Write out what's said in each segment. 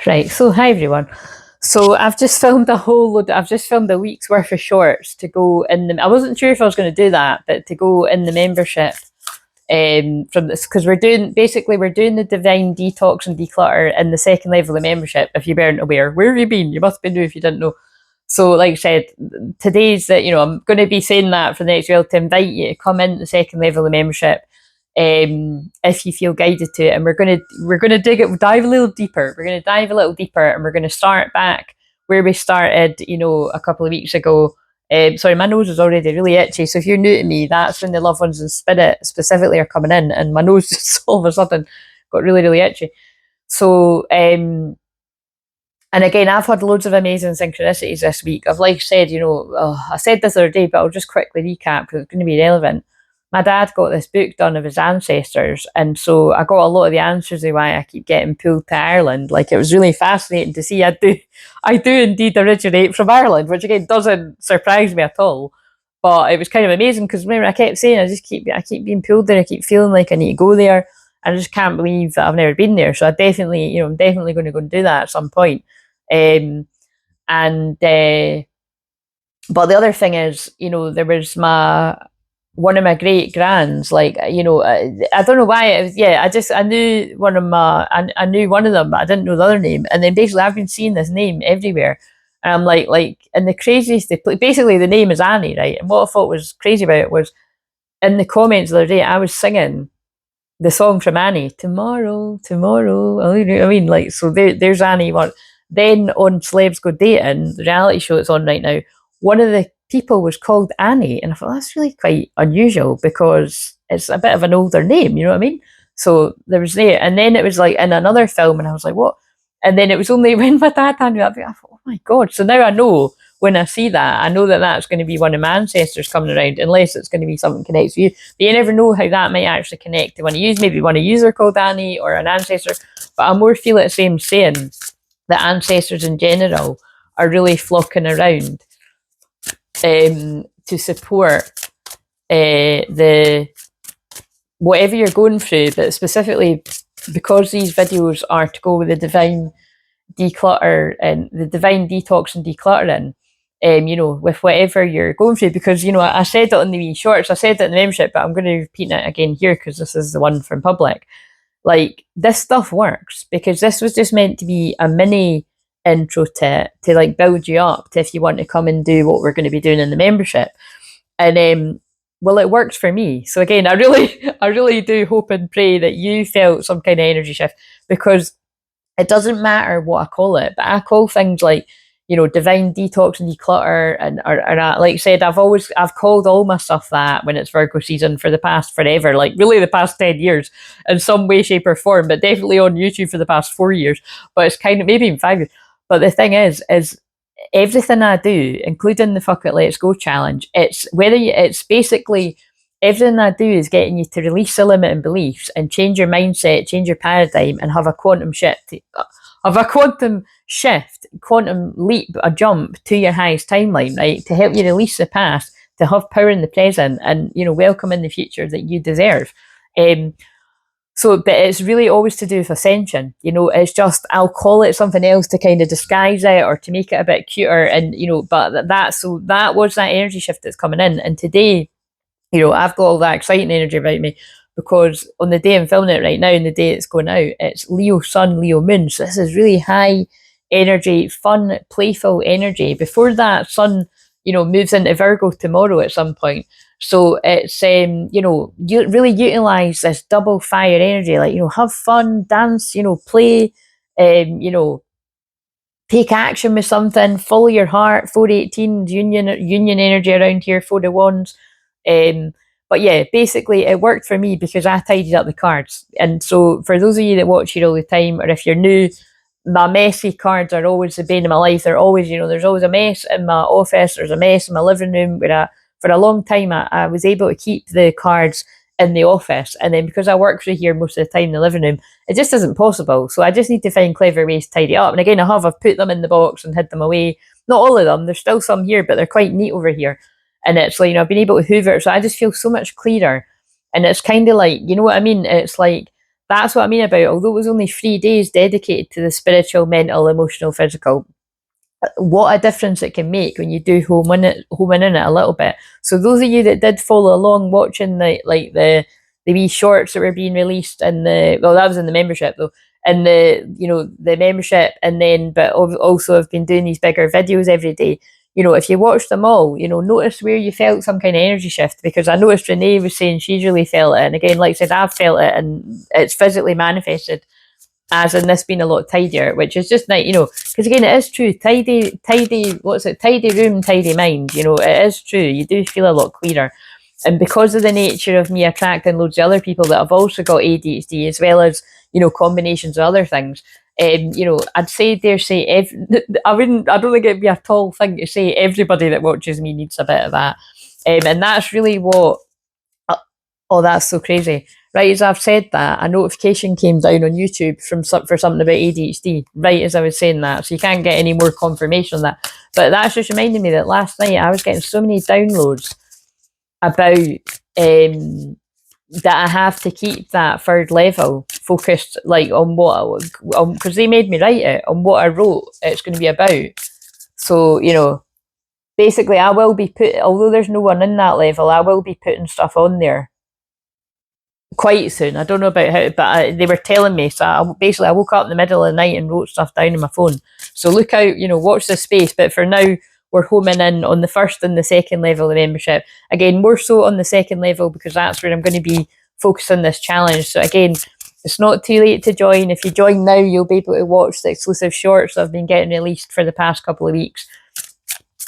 Right. So hi everyone. So I've just filmed I've just filmed a week's worth of shorts to go in the. I wasn't sure if I was going to do that, but to go in the membership. From this, because we're doing the divine detox and declutter in the second level of membership. If you weren't aware, where have you been? You must have been new if you didn't know. So, like I said, today's that I'm going to be saying that for the next while to invite you to come in the second level of membership, if you feel guided to it. And we're gonna dive a little deeper. We're gonna dive a little deeper, and we're gonna start back where we started, a couple of weeks ago. Sorry, my nose is already really itchy. So if you're new to me, that's when the loved ones in spirit specifically are coming in, and my nose just all of a sudden got really, really itchy. So, and again, I've had loads of amazing synchronicities this week. I've said, I said this the other day, but I'll just quickly recap because it's going to be relevant. My dad got this book done of his ancestors, and so I got a lot of the answers of why I keep getting pulled to Ireland. Like, it was really fascinating to see. I do indeed originate from Ireland, which again doesn't surprise me at all. But it was kind of amazing because remember I kept saying I keep being pulled there. I keep feeling like I need to go there. I just can't believe that I've never been there. So I'm definitely going to go and do that at some point. Um, and But the other thing is, there was one of my great grands, I don't know why it was. Yeah, I knew I knew one of them, but I didn't know the other name. And then basically, I've been seeing this name everywhere, and I'm and the craziest, basically the name is Annie, right? And what I thought was crazy about it was in the comments the other day, I was singing the song from Annie, tomorrow, tomorrow. I mean, so there's Annie. Then on Celebs Go Dating, the reality show that's on right now, one of the people was called Annie, and I thought that's really quite unusual because it's a bit of an older name, you know what I mean? So there was there, and then it was in another film, and I was like, what? And then it was only when my dad handed me that, I thought, oh my god! So now I know when I see that, I know that that's going to be one of my ancestors coming around, unless it's going to be something connected to you. But you never know how that might actually connect to one of you. Maybe one of you are called Annie or an ancestor. But I more feel it the same saying that ancestors in general are really flocking around to support the whatever you're going through, but specifically because these videos are to go with the divine declutter and the divine detox and decluttering, with whatever you're going through. Because I said it on the wee shorts, I said it in the membership, but I'm going to repeat it again here because this is the one from public. This stuff works because this was just meant to be a mini intro to build you up to if you want to come and do what we're going to be doing in the membership. And well, it worked for me. So again, I really do hope and pray that you felt some kind of energy shift, because it doesn't matter what I call it, but I call things divine detox and declutter, and like I said, I've called all my stuff that when it's Virgo season for the past forever, really the past 10 years in some way, shape or form, but definitely on YouTube for the past 4 years, but it's kind of maybe even 5 years. But the thing is everything I do, including the Fuck It Let's Go challenge, it's basically everything I do is getting you to release the limiting beliefs and change your mindset, change your paradigm, and have a quantum leap, a jump to your highest timeline, right? To help you release the past, to have power in the present, and welcome in the future that you deserve. But it's really always to do with ascension. It's just, I'll call it something else to kind of disguise it or to make it a bit cuter, and but that was that energy shift that's coming in. And today, I've got all that exciting energy about me because on the day I'm filming it right now and the day it's going out, it's Leo Sun, Leo Moon. So this is really high energy, fun, playful energy before that Sun, moves into Virgo tomorrow at some point. So it's, you really utilize this double fire energy, have fun, dance, play, take action with something, follow your heart. 418 union energy around here, 4 of Wands. But yeah, basically it worked for me because I tidied up the cards. And so for those of you that watch here all the time, or if you're new, my messy cards are always the bane of my life. They're always, there's always a mess in my office, there's a mess in my living room. For a long time, I was able to keep the cards in the office. And then because I work through here most of the time in the living room, it just isn't possible. So I just need to find clever ways to tidy up. And again, I've put them in the box and hid them away. Not all of them, there's still some here, but they're quite neat over here. And it's I've been able to hoover it, so I just feel so much clearer. And it's kind of you know what I mean? It's that's what I mean about, although it was only 3 days dedicated to the spiritual, mental, emotional, physical, what a difference it can make when you do home in it a little bit. So those of you that did follow along watching the wee shorts that were being released in the, well, that was in the membership though, in the, the membership, and then but also have been doing these bigger videos every day. If you watch them all, notice where you felt some kind of energy shift, because I noticed Renee was saying she's really felt it, and again, like I said, I've felt it, and it's physically manifested as in this being a lot tidier, which is just nice, because again, it is true. Tidy room, tidy mind. It is true. You do feel a lot clearer. And because of the nature of me attracting loads of other people that have also got ADHD, as well as, combinations of other things, I'd dare say, I don't think it'd be a tall thing to say everybody that watches me needs a bit of that. And that's really what, oh, that's so crazy. Right as I've said that, a notification came down on YouTube for something about ADHD, right as I was saying that. So you can't get any more confirmation on that. But that's just reminding me that last night I was getting so many downloads about that I have to keep that third level focused, like on what, because they made me write it, on what I wrote it's going to be about. So, basically I will be although there's no one in that level, I will be putting stuff on there quite soon. I don't know about how, but they were telling me. So I woke up in the middle of the night and wrote stuff down on my phone. So look out, watch this space. But for now, we're homing in on the first and the second level of the membership. Again, more so on the second level, because that's where I'm going to be focusing this challenge. So again, it's not too late to join. If you join now, you'll be able to watch the exclusive shorts that have been getting released for the past couple of weeks.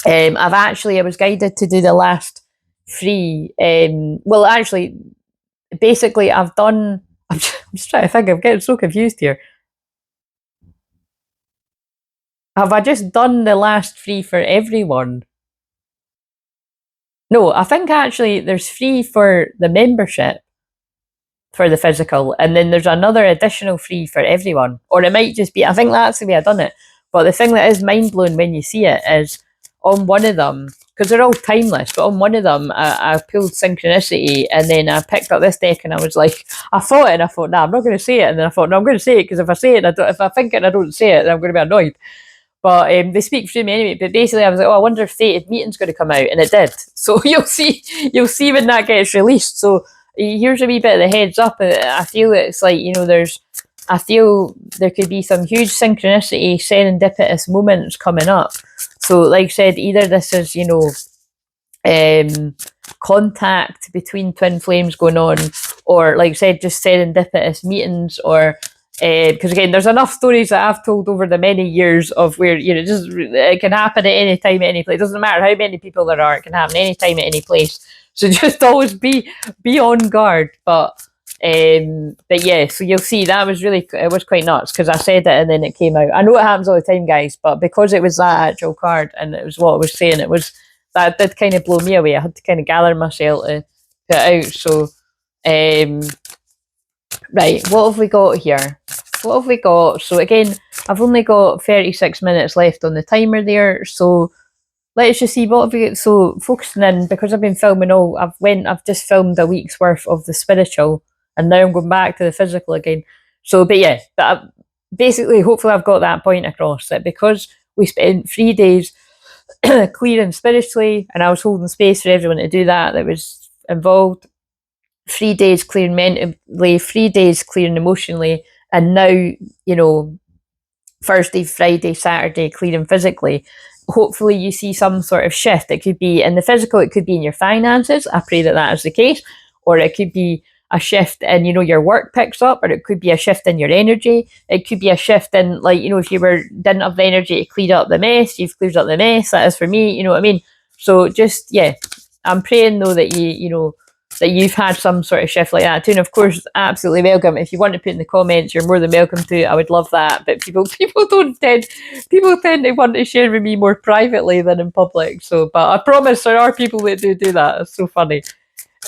I was guided to do the last 3. Basically, I've done. I'm just trying to think. I'm getting so confused here. Have I just done the last 3 for everyone? No, I think actually there's 3 for the membership, for the physical, and then there's another additional 3 for everyone. Or it might just be, I think that's the way I've done it. But the thing that is mind blowing when you see it is on one of them, because they're all timeless, but on one of them, I pulled synchronicity, and then I picked up this deck, and I was like, I thought, nah, I'm not going to say it, and then I thought, no, I'm going to say it, because if I say it, if I think it and I don't say it, then I'm going to be annoyed. But they speak through me anyway. But basically, I was like, oh, I wonder if Fated Meeting's going to come out, and it did. So you'll see when that gets released. So here's a wee bit of the heads up. I feel it's like, I feel there could be some huge synchronicity, serendipitous moments coming up. So, like I said, either this is, contact between twin flames going on, or, like I said, just serendipitous meetings, or because again, there's enough stories that I've told over the many years of where, just it can happen at any time, at any place. It doesn't matter how many people there are; it can happen any time, at any place. So just always be on guard. But yeah, so you'll see that it was quite nuts, because I said it and then it came out. I know it happens all the time, guys, but because it was that actual card and it was what I was saying, that did kind of blow me away. I had to kind of gather myself to put it out. So, right, what have we got here? What have we got? So again, I've only got 36 minutes left on the timer there. So let's just see what have we got. So focusing in, because I've been filming I've just filmed a week's worth of the spiritual, and now I'm going back to the physical again. So, but yeah, basically, hopefully I've got that point across, that because we spent 3 days clearing spiritually, and I was holding space for everyone to do that was involved. 3 days clearing mentally, 3 days clearing emotionally, and now, Thursday, Friday, Saturday clearing physically. Hopefully you see some sort of shift. It could be in the physical, it could be in your finances. I pray that is the case. Or it could be a shift in, your work picks up, or it could be a shift in your energy. It could be a shift in, like, if you didn't have the energy to clean up the mess, you've cleared up the mess. That is for me, you know what I mean? So just, yeah, I'm praying though that that you've had some sort of shift like that too. And of course, absolutely welcome. If you want to put in the comments, you're more than welcome to. I would love that. But people tend to want to share with me more privately than in public. So, but I promise there are people that do that. It's so funny.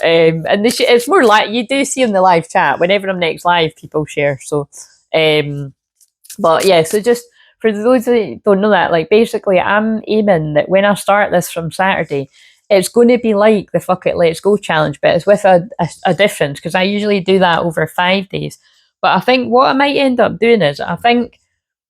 And it's more like you do see in the live chat whenever I'm next live, people share. So, but yeah, so just for those that don't know that, like, basically I'm aiming that when I start this from Saturday, it's going to be like the Fuck It Let's Go challenge, but it's with a difference, because I usually do that over 5 days. But I think what I might end up doing is, I think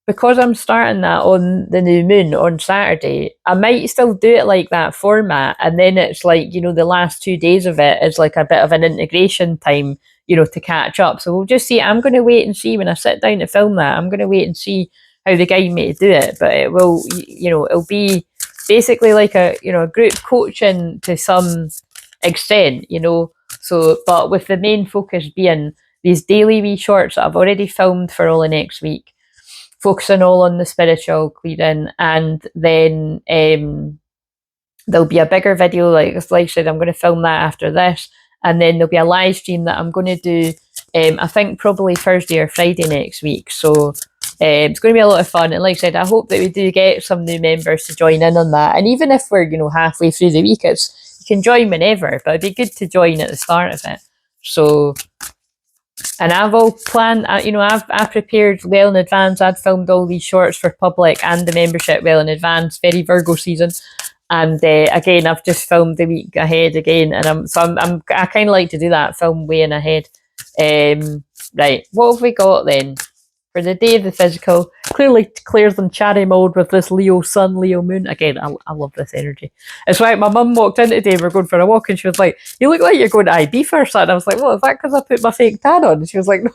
because I'm starting that on the new moon on Saturday, I might still do it like that format. And then it's like, the last 2 days of it is like a bit of an integration time, to catch up. So we'll just see. I'm going to wait and see when I sit down to film that. I'm going to wait and see how they guide me to do it. But it will, it'll be basically like a group coaching to some extent, So, but with the main focus being these daily wee shorts that I've already filmed for all of next week, focusing all on the spiritual clearing, and then there'll be a bigger video, like I said, I'm going to film that after this, and then there'll be a live stream that I'm going to do, I think probably Thursday or Friday next week. So it's going to be a lot of fun, and like I said, I hope that we do get some new members to join in on that. And even if we're halfway through the week, you can join whenever, but it'd be good to join at the start of it. So, and I've all planned, I've prepared well in advance. I'd filmed all these shorts for public and the membership well in advance, very Virgo season. And again, I've just filmed the week ahead again, and I kind of like to do that, film way in ahead. Right, what have we got then? For the day of the physical, clearly Claire's in cherry mode with this Leo sun, Leo moon. Again, I love this energy. It's right, my mum walked in today, we're going for a walk, and she was like, "You look like you're going to IB for something." I was like, "Well, is that because I put my fake tan on?" And she was like, "No."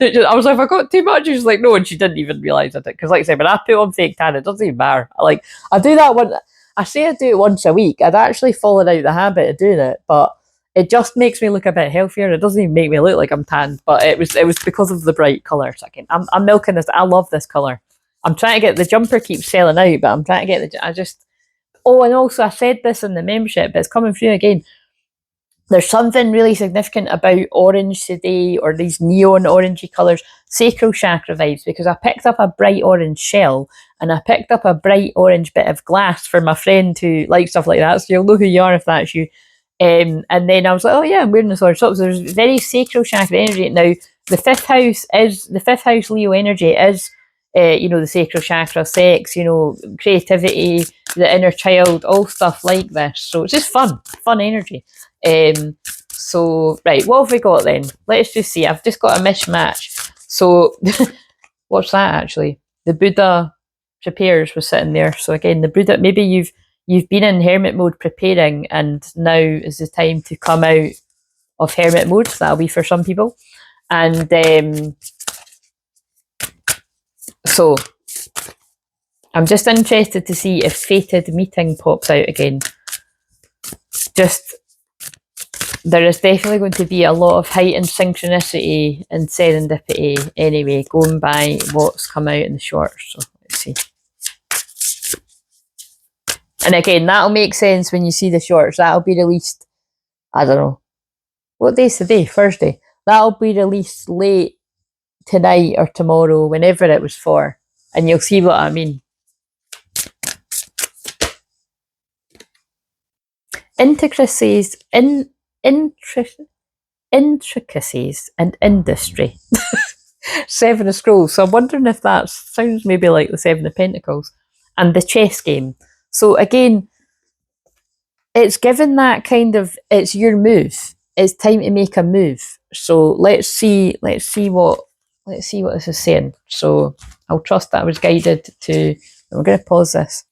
I was like, "Have I got too much?" She was like, "No," and she didn't even realise I did. Because like I said, when I put on fake tan, it doesn't even matter. I do that one. I say I do it once a week. I'd actually fallen out the habit of doing it, but it just makes me look a bit healthier. It doesn't even make me look like I'm tanned, but it was because of the bright colour. So I'm milking this. I love this colour. I'm trying to get the jumper keeps selling out, but I'm trying to get and also I said this in the membership, but it's coming through again. There's something really significant about orange today, or these neon orangey colours, sacral chakra vibes, because I picked up a bright orange shell and I picked up a bright orange bit of glass for my friend who likes stuff like that. So you'll know who you are if that's you. And then I was like, oh yeah, I'm wearing this orange top. So there's very sacral chakra energy. Now, the fifth house Leo energy is, the sacral chakra, sex, creativity, the inner child, all stuff like this. So it's just fun energy. So, right, what have we got then? Let's just see. I've just got a mishmash. So, what's that actually? The Buddha prepares was sitting there. So again, the Buddha, maybe you've been in hermit mode preparing, and now is the time to come out of hermit mode. That'll be for some people. And so I'm just interested to see if fated meeting pops out again. There is definitely going to be a lot of heightened synchronicity and serendipity anyway, going by what's come out in the shorts. So let's see. And again, that'll make sense when you see the shorts. That'll be released, I don't know, what day's today? Thursday. That'll be released late tonight or tomorrow, whenever it was for. And you'll see what I mean. Intricacies and industry. Seven of Scrolls. So I'm wondering if that sounds maybe like the Seven of Pentacles. And the chess game. So again, it's given that kind of, it's your move. It's time to make a move. So let's see what this is saying. So I'll trust that I was guided to, we're going to pause this.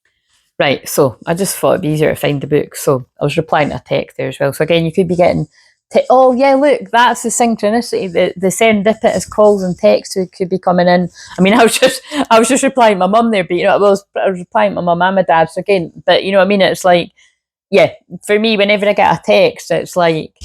Right, so I just thought it'd be easier to find the book. So I was replying to a text there as well. So again, you could be getting, oh yeah, look, that's the synchronicity. The serendipitous calls and texts who could be coming in. I mean, I was just replying to my mum there, but I was replying to my mum and my dad. So again, but you know what I mean? It's like, yeah, for me, whenever I get a text, it's like,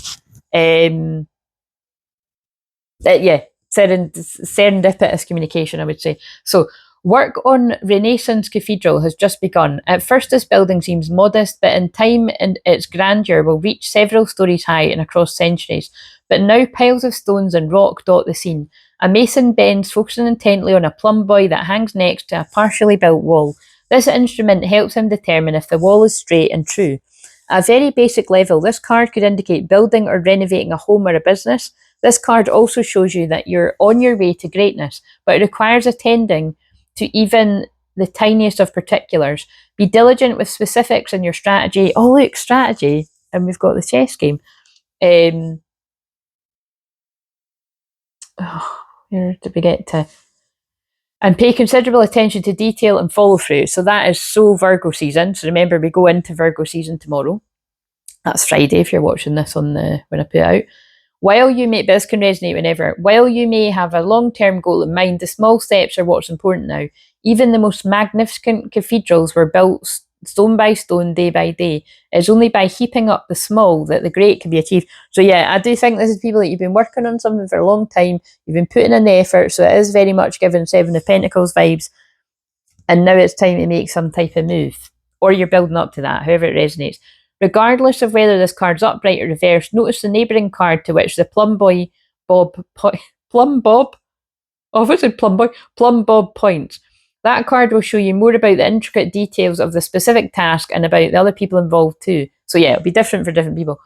serendipitous communication, I would say. So, work on Renaissance Cathedral has just begun. At first, this building seems modest, but in time and its grandeur will reach several stories high and across centuries. But now piles of stones and rock dot the scene. A mason bends, focusing intently on a plumb boy that hangs next to a partially built wall. This instrument helps him determine if the wall is straight and true. At a very basic level, this card could indicate building or renovating a home or a business. This card also shows you that you're on your way to greatness, but it requires attending to even the tiniest of particulars. Be diligent with specifics in your strategy. Oh, look, strategy. And we've got the chess game. Where did we get to? And pay considerable attention to detail and follow through. So that is so Virgo season. So remember, we go into Virgo season tomorrow. That's Friday if you're watching this on when I put it out. While you may, this can resonate whenever, while you may have a long-term goal in mind, the small steps are what's important now. Even the most magnificent cathedrals were built stone by stone, day by day. It's only by heaping up the small that the great can be achieved. So yeah, I do think this is people that you've been working on something for a long time, you've been putting in the effort, so it is very much given Seven of Pentacles vibes, and now it's time to make some type of move. Or you're building up to that, however it resonates. Regardless of whether this card's upright or reversed, notice the neighbouring card to which the Plum Bob points. That card will show you more about the intricate details of the specific task and about the other people involved too. So yeah, it'll be different for different people.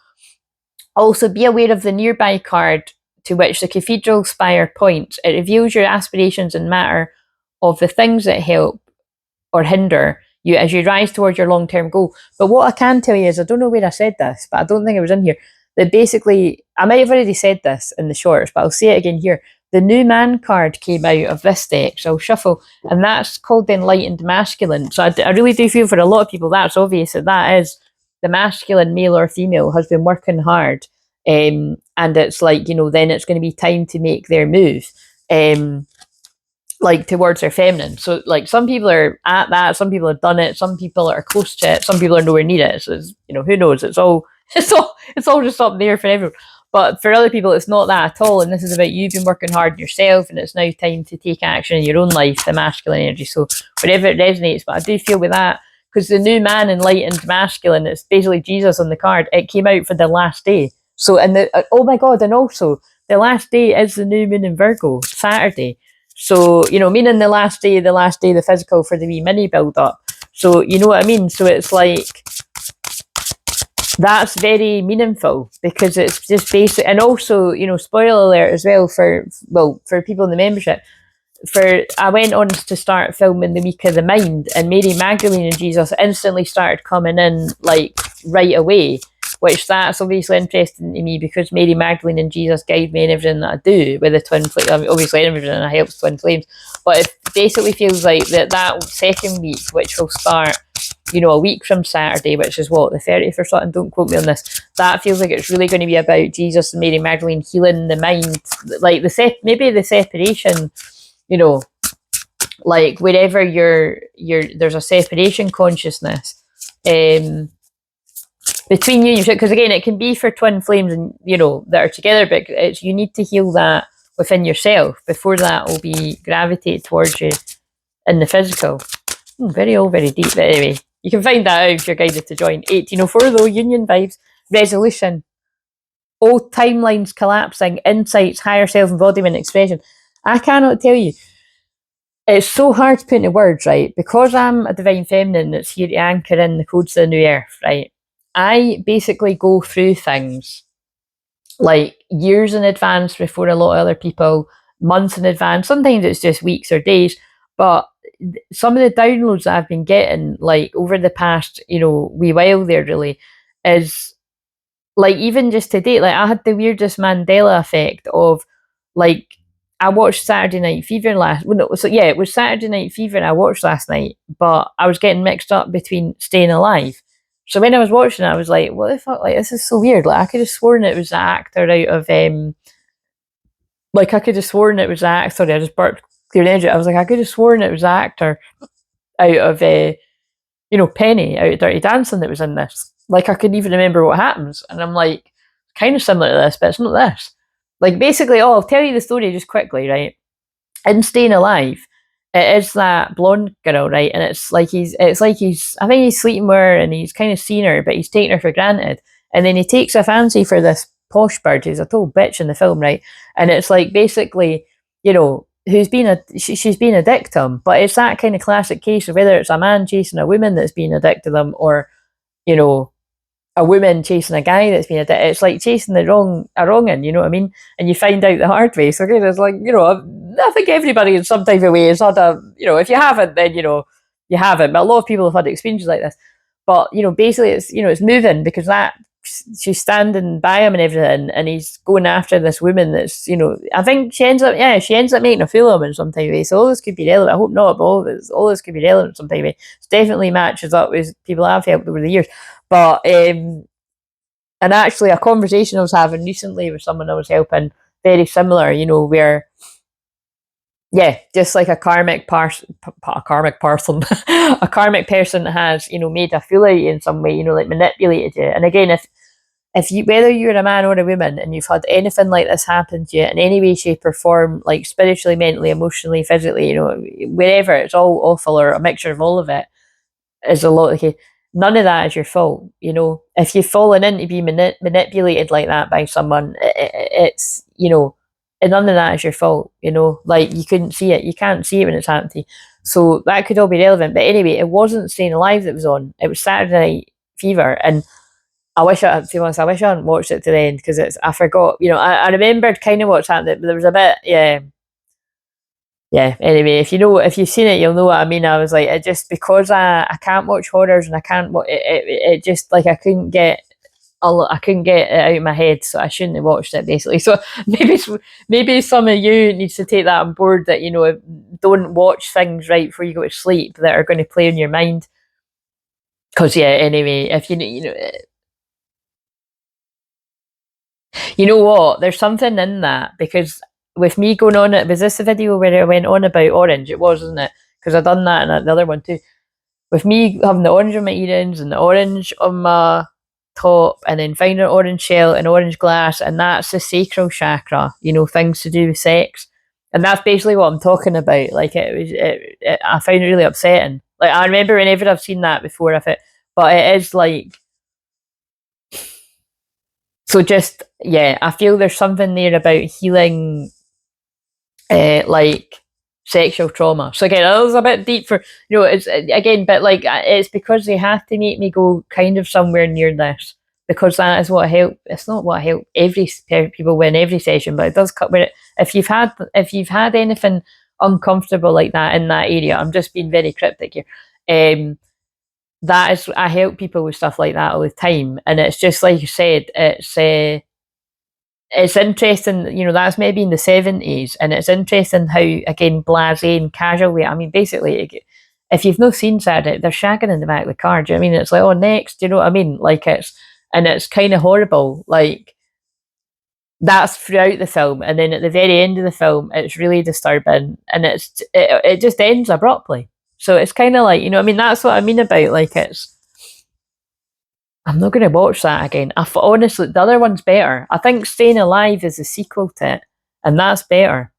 Also, be aware of the nearby card to which the cathedral spire points. It reveals your aspirations and matter of the things that help or hinder you as you rise towards your long-term goal. But what I can tell you is, I don't know where I said this, but I don't think it was in here, that basically, I might have already said this in the shorts, but I'll say it again here. The new man card came out of this deck, so I'll shuffle, and that's called the enlightened masculine. So I really do feel for a lot of people, that's obvious that is the masculine, male or female, has been working hard, and it's like, then it's going to be time to make their move. Like towards their feminine. So like some people are at that, some people have done it, some people are close to it, some people are nowhere near it. So it's, who knows? It's all just up there for everyone. But for other people, it's not that at all. And this is about you've been working hard on yourself, and it's now time to take action in your own life, the masculine energy. So wherever it resonates, but I do feel with that, because the new man, enlightened masculine, it's basically Jesus on the card. It came out for the last day. So, and oh my God, and also the last day is the new moon in Virgo, Saturday. So, meaning the last day, the physical for the wee mini build up. So, you know what I mean? So it's like, that's very meaningful, because it's just basic. And also, spoiler alert as well for people in the membership, I went on to start filming the Week of the Mind, and Mary Magdalene and Jesus instantly started coming in like right away, which that's obviously interesting to me, because Mary Magdalene and Jesus guide me in everything that I do with the twin flame. I mean, obviously everything I helps twin flames, but it basically feels like that second week, which will start, a week from Saturday, which is what, the 30th or something, don't quote me on this, that feels like it's really going to be about Jesus and Mary Magdalene healing the mind, like maybe the separation, like wherever there's a separation consciousness between you, because again, it can be for twin flames and that are together, but you need to heal that within yourself before that will be gravitate towards you in the physical. Very deep, but anyway, you can find that out if you're guided to join. 1804 though, union vibes, resolution, old timelines collapsing, insights, higher self-embodiment, expression. I cannot tell you, it's so hard to put into words, right? Because I'm a divine feminine that's here to anchor in the codes of the new earth, right? I basically go through things like years in advance before a lot of other people, months in advance. Sometimes it's just weeks or days, but some of the downloads that I've been getting, like over the past, wee while there, really, is like, even just today, like I had the weirdest Mandela effect of, like, I watched Saturday Night Fever it was Saturday Night Fever I watched last night, but I was getting mixed up between Staying Alive. So when I was watching it, I was like, what the fuck, like, this is so weird. Like, I could have sworn it was the actor out of, sorry, I just burped clear energy. I was like, I could have sworn it was the actor out of, Penny, out of Dirty Dancing that was in this. Like, I couldn't even remember what happens. And I'm like, kind of similar to this, but it's not this. Like, basically, I'll tell you the story just quickly, right? In Staying Alive, it is that blonde girl, right? And I think he's sleeping with her and he's kind of seen her, but he's taking her for granted. And then he takes a fancy for this posh bird who's a total bitch in the film, right? And it's like, basically, she's been a dick to him. But it's that kind of classic case of whether it's a man chasing a woman that's being a dick to them, or, a woman chasing a guy that's been a dick. It's like chasing a wrongin', you know what I mean? And you find out the hard way. So again, it's like, I think everybody in some type of way has had if you haven't, then, you haven't. But a lot of people have had experiences like this. But, basically it's moving, because that she's standing by him and everything, and he's going after this woman that's, I think she ends up making a fool of him in some type of way. So all this could be relevant. I hope not, but all this could be relevant in some type of way. It definitely matches up with people I've helped over the years. But and actually a conversation I was having recently with someone I was helping, very similar, where just like a karmic person, a karmic person has, made a fool out of you in some way, like manipulated you. And again, if you, whether you're a man or a woman, and you've had anything like this happen to you in any way, shape, or form, like spiritually, mentally, emotionally, physically, wherever, it's all awful, or a mixture of all of it, is a lot of the case. None of that is your fault. If you've fallen into being manipulated like that by someone, it's, and none of that is your fault. Like, you couldn't see it. You can't see it when it's happening to you. So that could all be relevant. But anyway, it wasn't Staying Alive that was on. It was Saturday Night Fever. And I wish I hadn't watched it to the end, because I forgot. I remembered kind of what's happening, but there was a bit, yeah. Anyway, if you've seen it, you'll know what I mean. I was like, it just, because I can't watch horrors, and I can't. It just, like, I couldn't get it out of my head, so I shouldn't have watched it, basically. So maybe some of you needs to take that on board, that don't watch things right before you go to sleep that are going to play in your mind. Because anyway, if you know what, there's something in that, because with me going on it, was this the video where I went on about orange? It was, wasn't it? Because I've done that in the other one too. With me having the orange on my earrings and the orange on my top, and then finding an orange shell and orange glass, and that's the sacral chakra, things to do with sex. And that's basically what I'm talking about. Like, I found it really upsetting. Like, I remember whenever I've seen that before, but it is like, so just, I feel there's something there about healing, like, sexual trauma. So again, it was a bit deep for, it's, again, but like, it's because they have to make me go kind of somewhere near this, because that is what I help. It's not what I help every people with in every session, but it does cut with it. If you've had anything uncomfortable like that in that area, I'm just being very cryptic here. That is, I help people with stuff like that all the time, and it's just like you said, it's interesting, that's maybe in the 70s, and it's interesting how, again, blasé and casual way. I mean, basically, if you've not seen Saturday, they're shagging in the back of the car. Do you know what I mean? It's like, oh, next, do you know what I mean? Like, it's kind of horrible. Like, that's throughout the film, and then at the very end of the film, it's really disturbing, and it just ends abruptly. So it's kind of like, I mean, that's what I mean about, like, I'm not going to watch that again. Honestly, the other one's better. I think Staying Alive is a sequel to it, and that's better.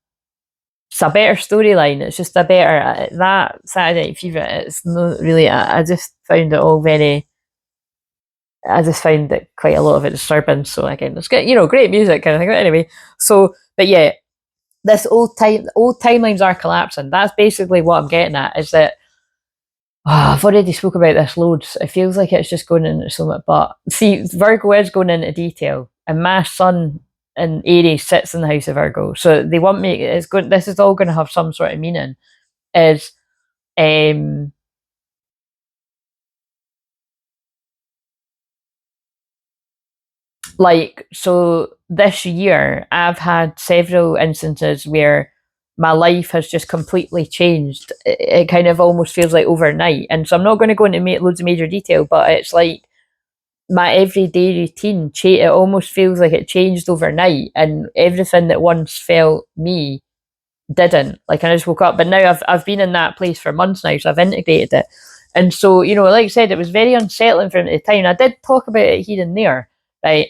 It's a better storyline. It's just a better, that Saturday Night Fever. It's not really. I just found it all very. I just found that quite a lot of it disturbing. So again, it's got, great music kind of thing. But anyway, so, but yeah, this old timelines are collapsing. That's basically what I'm getting at. Is that, I've already spoke about this loads. It feels like it's just going into so much, but see, Virgo is going into detail, and my sun in Aries sits in the house of Virgo, so they want me. It's going. This is all going to have some sort of meaning. Is like, so this year I've had several instances where my life has just completely changed. It kind of almost feels like overnight, and so I'm not going to go into loads of major detail, but it's like my everyday routine. It almost feels like it changed overnight, and everything that once felt me didn't. Like, I just woke up, but now I've been in that place for months now, so I've integrated it. And so, like I said, it was very unsettling for me at the time. I did talk about it here and there, right?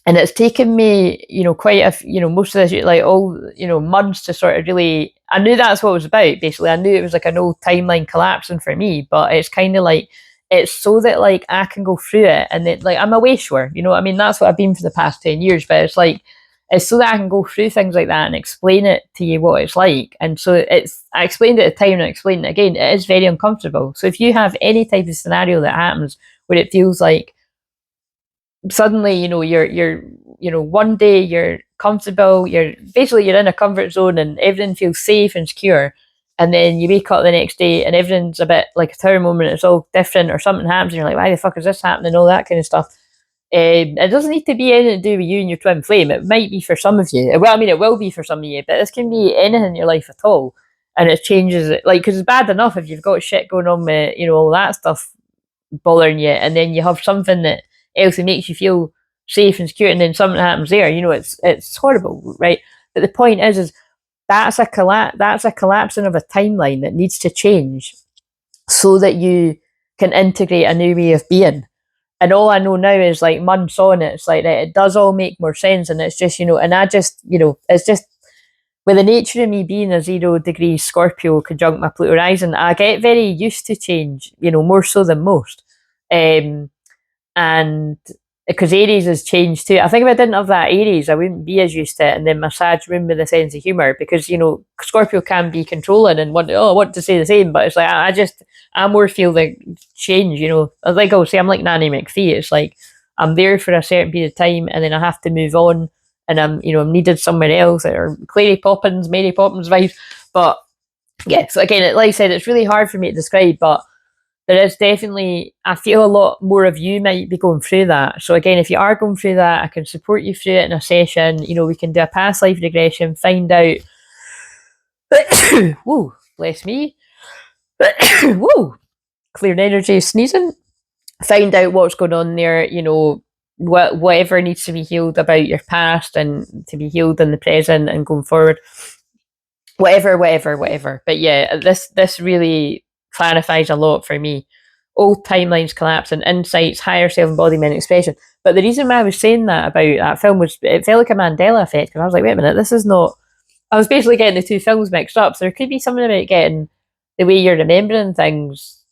And it's taken me, quite most of this, like, all, months to sort of really. I knew that's what it was about. Basically, I knew it was like an old timeline collapsing for me, but it's kind of like, it's so that, like, I can go through it, and then, like, I'm a wayshower, I mean, that's what I've been for the past 10 years, but it's like, it's so that I can go through things like that and explain it to you what it's like. And so I explained it at the time, and I explained it again. It is very uncomfortable. So if you have any type of scenario that happens where it feels like suddenly, you're one day you're comfortable, you're in a comfort zone, and everything feels safe and secure, and then you wake up the next day and everything's a bit like a tower moment, it's all different, or something happens and you're like, why the fuck is this happening, all that kind of stuff. It doesn't need to be anything to do with you and your twin flame. It might be for some of you. Well, I mean, it will be for some of you, but this can be anything in your life at all. And it changes it. Like, because it's bad enough if you've got shit going on with, all that stuff bothering you, and then you have something that else that makes you feel safe and secure, and then something happens there. It's horrible, right? But the point is that's a collapsing of a timeline that needs to change so that you can integrate a new way of being. And all I know now is like months on, it's like it does all make more sense, and it's just and I just it's just with the nature of me being a 0 degree Scorpio conjunct my Pluto rising, I get very used to change, more so than most. And because Aries has changed too. I think if I didn't have that Aries, I wouldn't be as used to it. And then my Sag room with a sense of humour, because Scorpio can be controlling and want to say the same, but it's like I more feel the change. Like I'll say, I'm like Nanny McPhee. It's like I'm there for a certain period of time, and then I have to move on, and I'm needed somewhere else, or Mary Poppins vibes. But yeah, so again, like I said, it's really hard for me to describe, but there is definitely, I feel a lot more of you might be going through that. So again, if you are going through that, I can support you through it in a session. We can do a past life regression, find out. Whoa, bless me. Whoa, clear energy, sneezing. Find out what's going on there. Whatever needs to be healed about your past and to be healed in the present and going forward. Whatever. But yeah, this really clarifies a lot for me. Old timelines collapsing, insights, higher self-embodiment, expression. But the reason why I was saying that about that film was it felt like a Mandela effect, because I was like, wait a minute, this is not. I was basically getting the two films mixed up. So there could be something about getting the way you're remembering things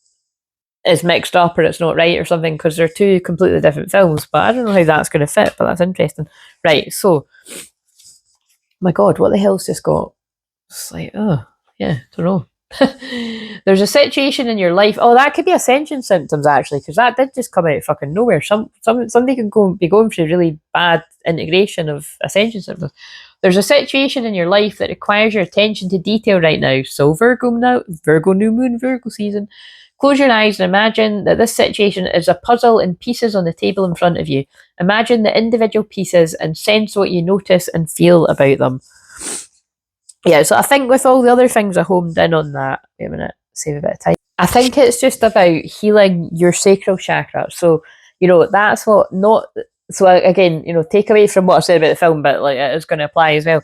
is mixed up, or it's not right, or something, because they're two completely different films. But I don't know how that's going to fit, but that's interesting. Right, so, my God, what the hell's just got? It's like, oh, yeah, don't know. There's a situation in your life. Oh, that could be ascension symptoms, actually, because that did just come out of fucking nowhere. Somebody can be going through really bad integration of ascension symptoms. There's a situation in your life that requires your attention to detail right now. So Virgo new moon, Virgo season. Close your eyes and imagine that this situation is a puzzle in pieces on the table in front of you. Imagine the individual pieces and sense what you notice and feel about them. Yeah, so I think with all the other things I homed in on that. Wait a minute, save a bit of time. I think it's just about healing your sacral chakra. So, that's what not. So again, take away from what I said about the film, but like it is going to apply as well.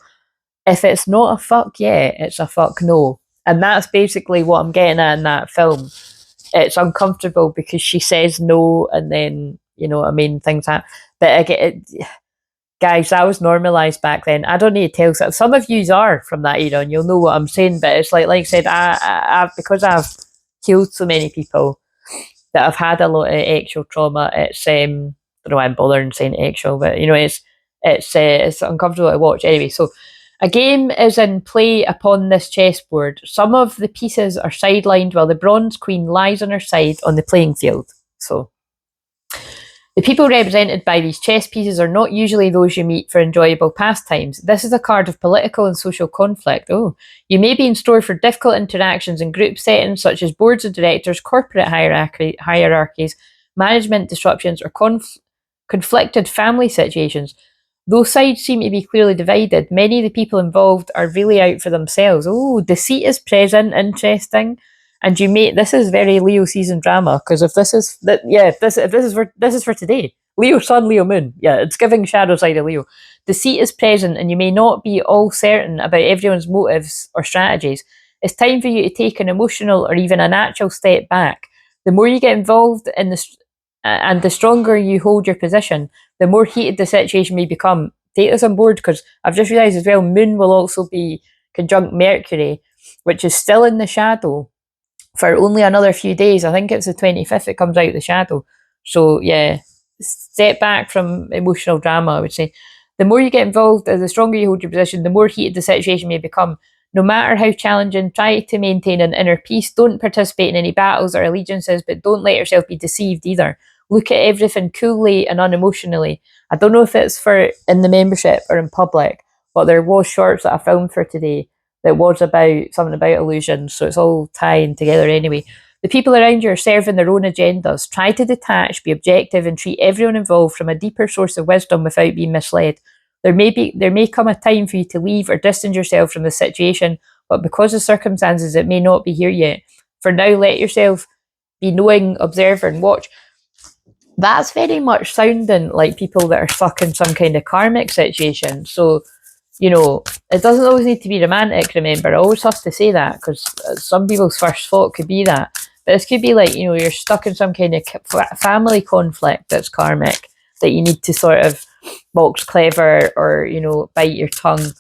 If it's not a fuck yeah, it's a fuck no. And that's basically what I'm getting at in that film. It's uncomfortable because she says no, and then, things happen. But again, guys, that was normalised back then. I don't need to tell some of yous are from that era, and you'll know what I'm saying. But it's like I said, I because I've healed so many people that have had a lot of actual trauma. It's I don't know why I'm bothering saying actual, but it's uncomfortable to watch anyway. So a game is in play upon this chessboard. Some of the pieces are sidelined while the bronze queen lies on her side on the playing field. So the people represented by these chess pieces are not usually those you meet for enjoyable pastimes. This is a card of political and social conflict. Oh, you may be in store for difficult interactions in group settings such as boards of directors, corporate hierarchies, management disruptions, or conflicted family situations. Though sides seem to be clearly divided, many of the people involved are really out for themselves. Oh, deceit is present. Interesting. And this is very Leo season drama, because if this is that, yeah, this is for today. Leo sun, Leo moon. Yeah, it's giving shadow side of Leo. Deceit is present, and you may not be all certain about everyone's motives or strategies. It's time for you to take an emotional or even a natural step back. The more you get involved in this, and the stronger you hold your position, the more heated the situation may become. Take this on board, because I've just realised as well, Moon will also be conjunct Mercury, which is still in the shadow for only another few days. I think it's the 25th it comes out of the shadow. So yeah, step back from emotional drama, I would say. The more you get involved, the stronger you hold your position, the more heated the situation may become. No matter how challenging, try to maintain an inner peace. Don't participate in any battles or allegiances, but don't let yourself be deceived either. Look at everything coolly and unemotionally. I don't know if it's for in the membership or in public, but there was shorts that I filmed for today that was about something about illusions, so it's all tying together anyway. The people around you are serving their own agendas. Try to detach, be objective, and treat everyone involved from a deeper source of wisdom without being misled. There may come a time for you to leave or distance yourself from the situation, but because of circumstances, it may not be here yet. For now, let yourself be knowing, observer, and watch. That's very much sounding like people that are stuck in some kind of karmic situation. So, you know, it doesn't always need to be romantic, remember. I always have to say that, because some people's first thought could be that. But this could be like, you know, you're stuck in some kind of family conflict that's karmic, that you need to sort of box clever, or, you know, bite your tongue.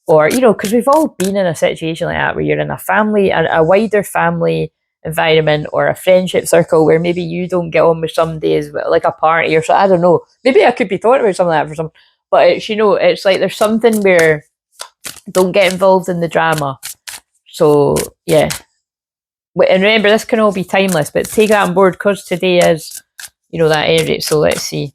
Or, you know, because we've all been in a situation like that, where you're in a family, a wider family environment, or a friendship circle, where maybe you don't get on with somebody, as like a party or so. I don't know. Maybe I could be talking about something like that for some. But it's, you know, it's like there's something where don't get involved in the drama. So, yeah. And remember, this can all be timeless, but take that on board, because today is, you know, that energy. So let's see.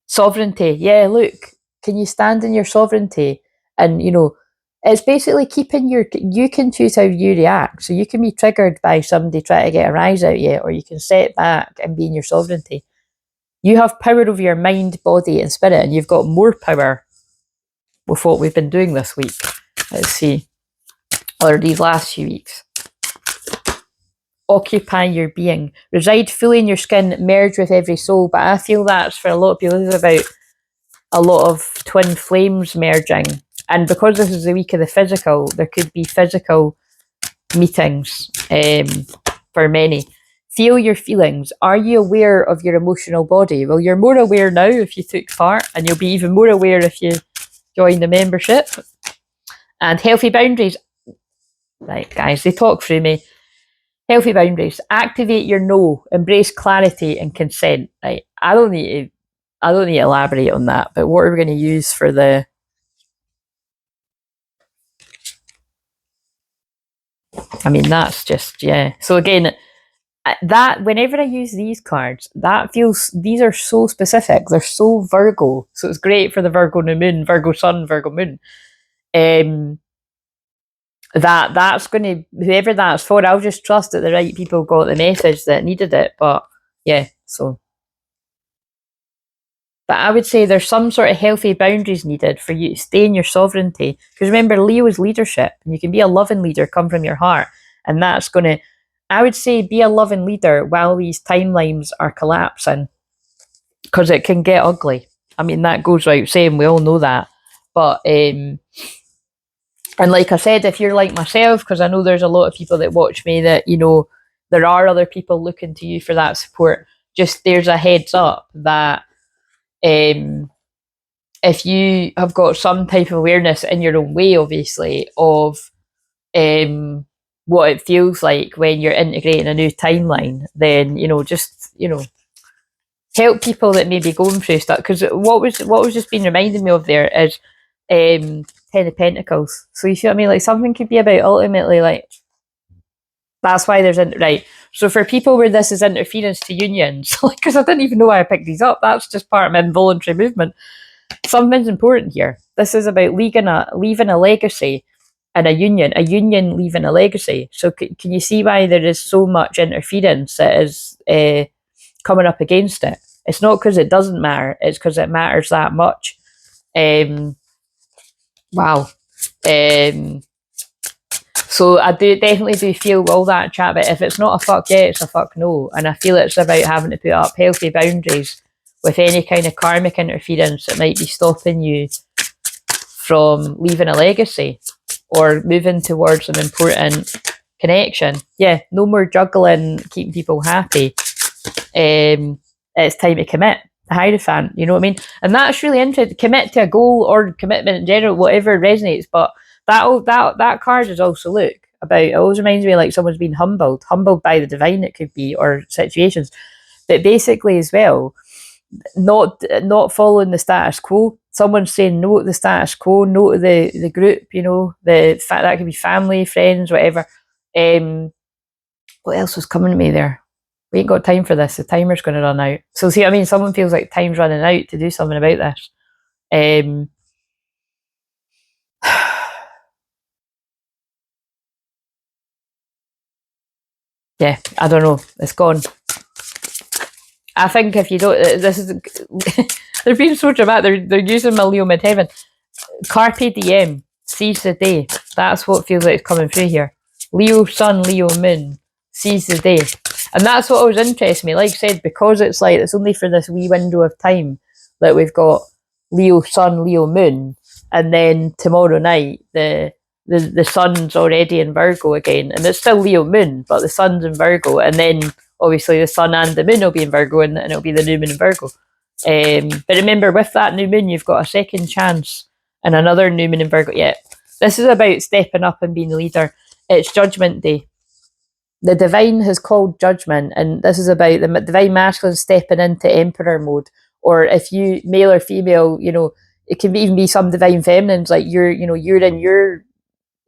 Sovereignty. Yeah, look, can you stand in your sovereignty? And, you know, it's basically keeping you can choose how you react. So you can be triggered by somebody trying to get a rise out of you, or you can set back and be in your sovereignty. You have power over your mind, body, and spirit, and you've got more power with what we've been doing this week. Let's see. Or these last few weeks. Occupy your being. Reside fully in your skin, merge with every soul. But I feel that's, for a lot of people, this is about a lot of twin flames merging. And because this is the week of the physical, there could be physical meetings for many. Feel your feelings. Are you aware of your emotional body? Well, you're more aware now if you took part, and you'll be even more aware if you join the membership. And healthy boundaries. Right, guys, they talk through me. Healthy boundaries. Activate your no. Embrace clarity and consent. Right. I don't need to elaborate on that, but what are we going to use for the... I mean, that's just, yeah. So again, that whenever I use these cards, that feels, these are so specific. They're so Virgo. So it's great for the Virgo new moon, Virgo sun, Virgo moon. That's going to, whoever that's for, I'll just trust that the right people got the message that needed it. But yeah, so. But I would say there's some sort of healthy boundaries needed for you to stay in your sovereignty. Because remember, Leo is leadership, and you can be a loving leader, come from your heart. And that's going to, I would say, be a loving leader while these timelines are collapsing. Because it can get ugly. I mean, that goes without saying, we all know that. But, and like I said, if you're like myself, because I know there's a lot of people that watch me that, you know, there are other people looking to you for that support, just there's a heads up that if you have got some type of awareness in your own way, obviously, of what it feels like when you're integrating a new timeline, then, you know, just, you know, help people that may be going through stuff. Because what was just being reminding me of there is Ten of Pentacles. So you see what I mean? Like, something could be about ultimately, like, that's why there's right. So for people where this is interference to unions, because I didn't even know why I picked these up, that's just part of my involuntary movement. Something's important here. This is about leaving a legacy and a union leaving a legacy. So can you see why there is so much interference that is coming up against it? It's not because it doesn't matter, it's because it matters that much. Wow. So I definitely do feel all that chat, but if it's not a fuck yeah, it's a fuck no. And I feel it's about having to put up healthy boundaries with any kind of karmic interference that might be stopping you from leaving a legacy or moving towards an important connection. Yeah, no more juggling, keeping people happy. It's time to commit. The Hierophant, you know what I mean? And that's really interesting. Commit to a goal or commitment in general, whatever resonates. But that card is also, look, about, it always reminds me of like someone's been humbled by the divine, it could be, or situations. But basically as well, not following the status quo. Someone's saying no to the status quo, no to the group, you know, the fact that could be family, friends, whatever. What else was coming to me there? We ain't got time for this. The timer's going to run out. So see what I mean? Someone feels like time's running out to do something about this. yeah, I don't know. It's gone. I think if you don't, this is they're being so dramatic. They're using my Leo midheaven. Carpe diem, seize the day. That's what feels like it's coming through here. Leo sun, Leo moon, seize the day. And that's what always interests me. Like I said, because it's like it's only for this wee window of time that we've got Leo sun, Leo moon, and then tomorrow night the sun's already in Virgo again, and it's still Leo moon, but the sun's in Virgo, and then obviously the sun and the moon will be in Virgo, and it'll be the new moon in Virgo. But remember, with that new moon, you've got a second chance and another new moon in Virgo. Yeah, this is about stepping up and being the leader. It's Judgment Day. The divine has called judgment, and this is about the divine masculine stepping into emperor mode. Or if you male or female, you know, it can even be some divine feminines, like you're in your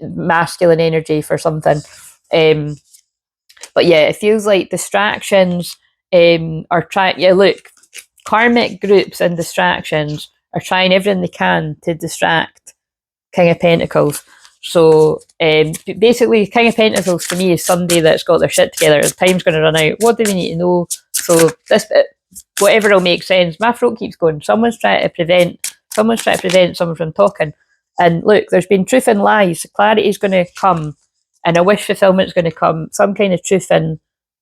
masculine energy for something. But yeah, it feels like distractions are trying. Yeah, look, karmic groups and distractions are trying everything they can to distract King of Pentacles. So basically, King of Pentacles to me is somebody that's got their shit together. The time's going to run out. What do we need to know? So this bit, whatever will make sense. My throat keeps going. Someone's trying to prevent someone from talking. And look, there's been truth and lies. Clarity is going to come, and a wish fulfillment is going to come. Some kind of truth and